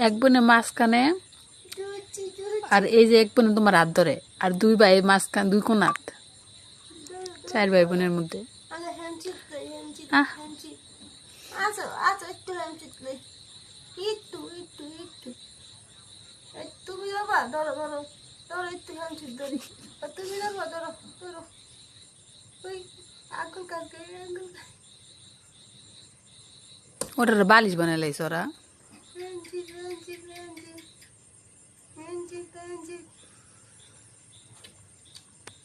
এক বোনের মাঝখানে আর এই যে এক বোনে তোমার হাত ধরে আর দুই ভাই মাঝখানে দুই কোনাত 4 ভাই বোনের মধ্যে তুমি বাবা ধরো ধরো ধরো একটু হ্যান্ডশেক ধরি তুমি বাবা ধরো ধরো ওই আঙ্গুল কাটকে আঙ্গুল ওটার বালিশ বানাই লাইছে ওরা। Handshake handshake handshake handshake handshake